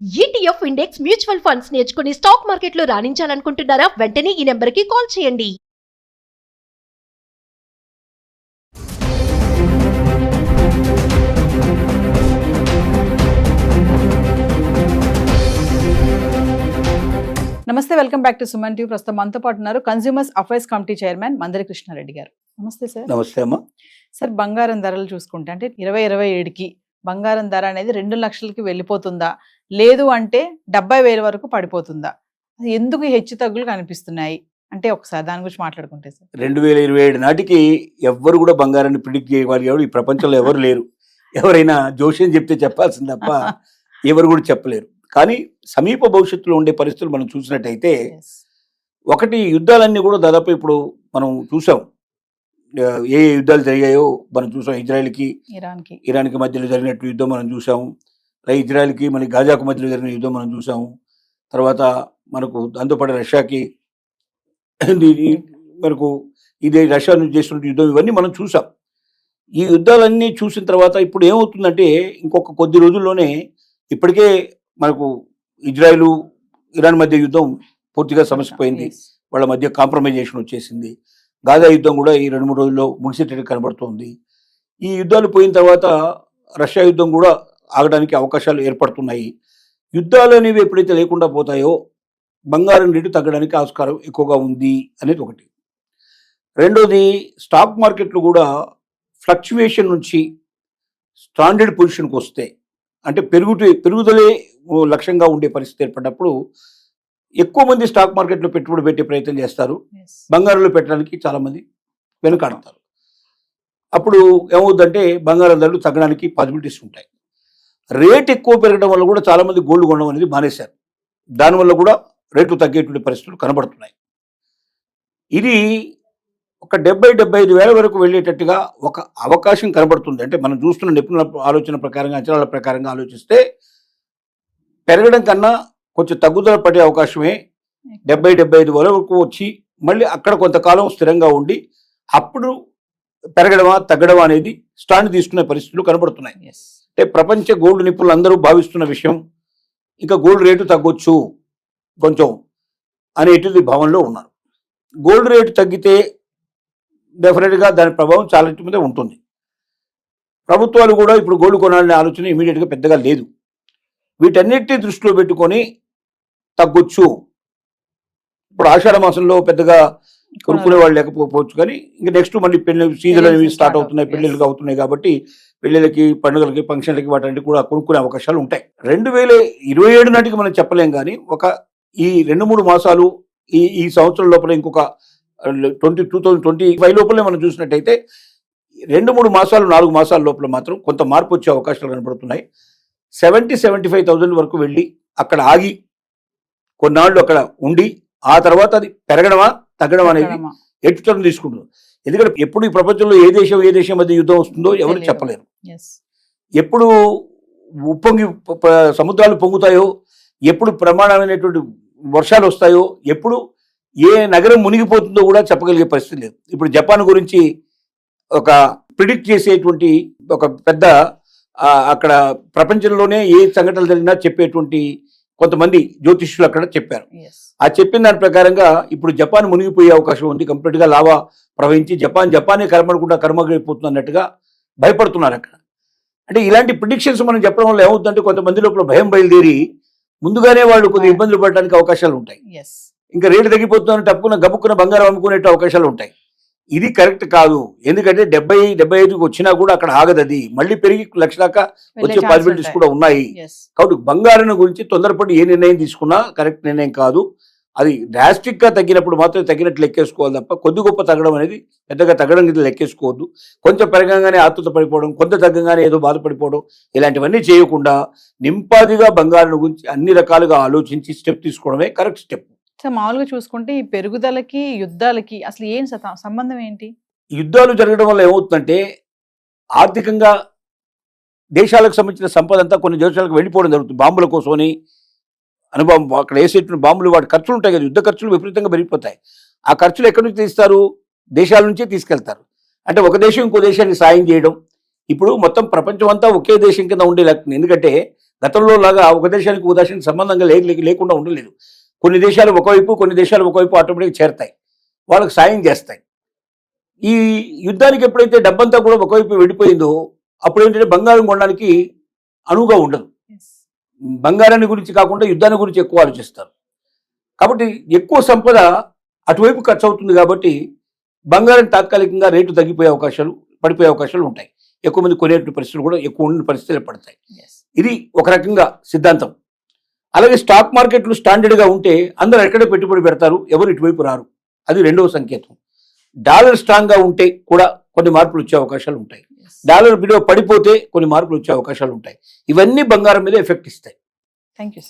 ETF index mutual funds నేర్చుకుని stock మార్కెట్లో రాణించాలనుకుంటున్నారా? వెంటనే ఈ నెంబర్కి కాల్ చేయండి. నమస్తే, welcome back to Suman TV. ప్రస్తుతం మనతో పాటు ఉన్నారు consumers affairs committee chairman Mandari Krishna Reddy గారు. నమస్తే సార్. నమస్తే అమ్మా. సార్, బంగారం ధరలు చూసుకుంటే అంటే 2027కి బంగారం ధర అనేది 2 లక్షలకి వెళ్ళిపోతుందా, లేదు అంటే 70,000 వరకు పడిపోతుందా? ఎందుకు హెచ్చు తగ్గులు కనిపిస్తున్నాయి అంటే ఒకసారి దాని గురించి మాట్లాడుకుంటే సార్. 2027 నాటికి ఎవ్వరు కూడా బంగారాన్ని ప్రిడిక్ట్ చేయగలిగారు ఈ ప్రపంచంలో ఎవరు లేరు. ఎవరైనా జోష్యం చెప్తే చెప్పాల్సింది తప్ప ఎవరు కూడా చెప్పలేరు. కానీ సమీప భవిష్యత్తులో ఉండే పరిస్థితులు మనం చూసినట్టయితే, ఒకటి, యుద్ధాలన్నీ కూడా దాదాపు ఇప్పుడు మనం చూసాం. ఏ యుద్ధాలు జరిగాయో మనం చూసాం. ఇజ్రాయెల్కి ఇరాన్కి మధ్యలో జరిగినట్టు యుద్ధం మనం చూసాము. ఇజ్రాయెల్కి మనకి గాజాకు మధ్యలో జరిగిన యుద్ధం మనం చూసాము. తర్వాత మనకు దాంతోపాటు రష్యాకి మనకు ఇది రష్యా నుంచి చేస్తున్న యుద్ధం, ఇవన్నీ మనం చూసాం. ఈ యుద్ధాలన్నీ చూసిన తర్వాత ఇప్పుడు ఏమవుతుందంటే, ఇంకొక కొద్ది రోజుల్లోనే ఇప్పటికే మనకు ఇజ్రాయెల్ ఇరాన్ మధ్య యుద్ధం పూర్తిగా సమసిపోయింది. వాళ్ళ మధ్య కాంప్రమైజేషన్ వచ్చేసింది. గాజా యుద్ధం కూడా ఈ 2-3 రోజుల్లో ముగిసేటట్టు కనబడుతోంది. ఈ యుద్ధాలు పోయిన తర్వాత రష్యా యుద్ధం కూడా ఆగడానికి అవకాశాలు ఏర్పడుతున్నాయి. యుద్ధాలు అనేవి ఎప్పుడైతే లేకుండా పోతాయో బంగారం రేటు తగ్గడానికి ఆస్కారం ఎక్కువగా ఉంది అనేది ఒకటి. రెండోది, స్టాక్ మార్కెట్లు కూడా ఫ్లక్చువేషన్ నుంచి స్టాండర్డ్ పొజిషన్కి వస్తే, అంటే పెరుగుదలే లక్ష్యంగా ఉండే పరిస్థితి ఏర్పడినప్పుడు ఎక్కువ మంది స్టాక్ మార్కెట్లో పెట్టుబడి పెట్టే ప్రయత్నం చేస్తారు. బంగారంలో పెట్టడానికి చాలా మంది వెనుకాడతారు. అప్పుడు ఏమవుతుందంటే బంగారం ధరలు తగ్గడానికి పాసిబిలిటీస్ ఉంటాయి. రేట్ ఎక్కువ పెరగడం వల్ల కూడా చాలా మంది గోల్డ్ కొనడం అనేది మానేశారు. దానివల్ల కూడా రేట్లు తగ్గేటువంటి పరిస్థితులు కనబడుతున్నాయి. ఇది ఒక 70-75 వేల వరకు వెళ్ళేటట్టుగా ఒక అవకాశం కనబడుతుంది. అంటే మనం చూస్తున్న నిపుణుల ఆలోచన ప్రకారంగా, అంచనాల ప్రకారంగా ఆలోచిస్తే పెరగడం కన్నా కొంచెం తగ్గుదల పడే అవకాశమే. 70-75 వరకు వచ్చి మళ్ళీ అక్కడ కొంతకాలం స్థిరంగా ఉండి అప్పుడు పెరగడమా తగ్గడమా అనేది స్టాండ్ తీసుకునే పరిస్థితులు కనబడుతున్నాయి. అంటే ప్రపంచ గోల్డ్ నిపుణులు అందరూ భావిస్తున్న విషయం, ఇంకా గోల్డ్ రేటు తగ్గొచ్చు కొంచెం అనేటిది భావనలో ఉన్నారు. గోల్డ్ రేటు తగ్గితే డెఫినెట్గా దాని ప్రభావం చాలా మీద ఉంటుంది. ప్రభుత్వాలు కూడా ఇప్పుడు గోల్డ్ కొనాలనే ఆలోచన ఇమీడియట్గా పెద్దగా లేదు. వీటన్నిటిని దృష్టిలో పెట్టుకొని తగ్గొచ్చు. ఇప్పుడు ఆషాఢ మాసంలో పెద్దగా కొనుక్కునే వాళ్ళు లేకపోవచ్చు, కానీ ఇంకా నెక్స్ట్ మళ్ళీ పెళ్లి సీజన్ అనేవి స్టార్ట్ అవుతున్నాయి, పెళ్లిళ్ళకి అవుతున్నాయి. కాబట్టి పెళ్లిళ్ళకి, పండుగలకి, ఫంక్షన్లకి వాటి కూడా కొనుక్కునే అవకాశాలు ఉంటాయి. 2027 నాటికి మనం చెప్పలేం, కానీ ఈ 2-3 మాసాలు ఈ సంవత్సరం లోపల ఇంకొక 2025 లోపలే మనం చూసినట్టయితే 2-3 మాసాలు, 4 మాసాల లోపల మాత్రం కొంత మార్పు వచ్చే అవకాశాలు కనబడుతున్నాయి. 70-75,000 వరకు వెళ్ళి అక్కడ ఆగి కొన్నాళ్ళు అక్కడ ఉండి ఆ తర్వాత అది పెరగడమా తగ్గడం అనేది ఎటుటర్న్ తీసుకుంటుంది. ఎందుకంటే ఎప్పుడు ఈ ప్రపంచంలో ఏ దేశం మధ్య యుద్ధం వస్తుందో ఎవరు చెప్పలేరు. ఎప్పుడు ఉప్పొంగి సముద్రాలు పొంగుతాయో, ఎప్పుడు ప్రమాణమైనటువంటి వర్షాలు వస్తాయో, ఎప్పుడు ఏ నగరం మునిగిపోతుందో కూడా చెప్పగలిగే పరిస్థితి లేదు. ఇప్పుడు జపాన్ గురించి ఒక ప్రిడిక్ట్ చేసేటువంటి ఒక పెద్ద అక్కడ ప్రపంచంలోనే ఏ సంఘటనలు జరిగినా చెప్పేటువంటి కొంతమంది జ్యోతిష్యులు అక్కడ చెప్పారు. ఆ చెప్పిన దాని ప్రకారంగా ఇప్పుడు జపాన్ మునిగిపోయే అవకాశం ఉంది. కంప్లీట్గా లావా ప్రవహించి జపానే కర్మగైపోతుంది అన్నట్టుగా భయపడుతున్నారు అక్కడ. అంటే ఇలాంటి ప్రిడిక్షన్స్ మనం చెప్పడం వల్ల ఏమవుతుందంటే కొంతమంది లోపల భయం బయలుదేరి ముందుగానే వాళ్ళు కొన్ని ఇబ్బందులు పడడానికి అవకాశాలు ఉంటాయి. ఇంకా రేటు తగ్గిపోతుందని తప్పుకున్న గబుక్కున్న బంగారం అమ్ముకునే అవకాశాలు ఉంటాయి. ఇది కరెక్ట్ కాదు. ఎందుకంటే 70-75కి వచ్చినా కూడా అక్కడ ఆగదు. అది మళ్ళీ పెరిగి 1 లక్ష దాకా వచ్చే పాసిబిలిటీస్ కూడా ఉన్నాయి. కాబట్టి బంగారం గురించి తొందరపడి ఏ నిర్ణయం తీసుకున్నా కరెక్ట్ నిర్ణయం కాదు. అది డ్రాస్టిక్ గా తగ్గినప్పుడు మాత్రం తగ్గినట్లు లెక్కేసుకోవాలి తప్ప కొద్ది గొప్ప తగ్గడం అనేది పెద్దగా తగ్గడం కింద లెక్కేసుకోవద్దు. కొంచెం పెరగంగానే ఆతృత పడిపోవడం, కొంత తగ్గంగానే ఏదో బాధపడిపోవడం, ఇలాంటివన్నీ చేయకుండా నింపాదిగా బంగారం గురించి అన్ని రకాలుగా ఆలోచించి స్టెప్ తీసుకోవడమే కరెక్ట్ స్టెప్. మామూలుగా చూసుకుంటే ఈ పెరుగుదలకి యుద్ధాలకి అసలు ఏం సంబంధం ఏంటి? యుద్ధాలు జరగడం వల్ల ఏమవుతుందంటే ఆర్థికంగా దేశాలకు సంబంధించిన సంపద అంతా కొన్ని దేశాలకు వెళ్ళిపోవడం జరుగుతుంది. బాంబుల కోసమని అనుభవం, అక్కడ వేసేటువంటి బాంబులు వాటి ఖర్చులు ఉంటాయి కదా, యుద్ధ ఖర్చులు విపరీతంగా పెరిగిపోతాయి. ఆ ఖర్చులు ఎక్కడి నుంచి తీస్తారు? దేశాల నుంచే తీసుకెళ్తారు. అంటే ఒక దేశం ఇంకో దేశానికి సాయం చేయడం. ఇప్పుడు మొత్తం ప్రపంచం అంతా ఒకే దేశం కింద ఉండే లెక్క. ఎందుకంటే గతంలో లాగా ఒక దేశానికి ఒక దేశానికి సంబంధంగా లేకుండా ఉండలేదు. కొన్ని దేశాలు ఒకవైపు, కొన్ని దేశాలు ఒకవైపు ఆటోమేటిక్గా చేరతాయి, వాళ్ళకి సాయం చేస్తాయి. ఈ యుద్ధానికి ఎప్పుడైతే డబ్బంతా కూడా ఒకవైపు వెళ్ళిపోయిందో అప్పుడు ఏంటంటే బంగారం కొనడానికి అనువుగా ఉండదు. బంగారాన్ని గురించి కాకుండా యుద్ధాన్ని గురించి ఎక్కువ ఆలోచిస్తారు. కాబట్టి ఎక్కువ సంపద అటువైపు ఖర్చు అవుతుంది. కాబట్టి బంగారం తాత్కాలికంగా రేటు తగ్గిపోయే అవకాశాలు, పడిపోయే అవకాశాలు ఉంటాయి. ఎక్కువ మంది కొనేటువంటి పరిస్థితులు కూడా ఎక్కువ ఉన్న పరిస్థితులు పడతాయి. ఇది ఒక రకంగా సిద్ధాంతం. అలాగే స్టాక్ మార్కెట్లు స్టాండర్డ్గా ఉంటే అందరూ ఎక్కడే పెట్టుబడి పెడతారు, ఎవరు ఇటువైపు రారు. అది రెండవ సంకేతం. డాలర్ స్ట్రాంగ్గా ఉంటే కూడా కొన్ని మార్పులు వచ్చే అవకాశాలు ఉంటాయి. డాలర్ విలువ పడిపోతే కొన్ని మార్పులు వచ్చే అవకాశాలు ఉంటాయి. ఇవన్నీ బంగారం మీద ఎఫెక్ట్ ఇస్తాయి. Thank you.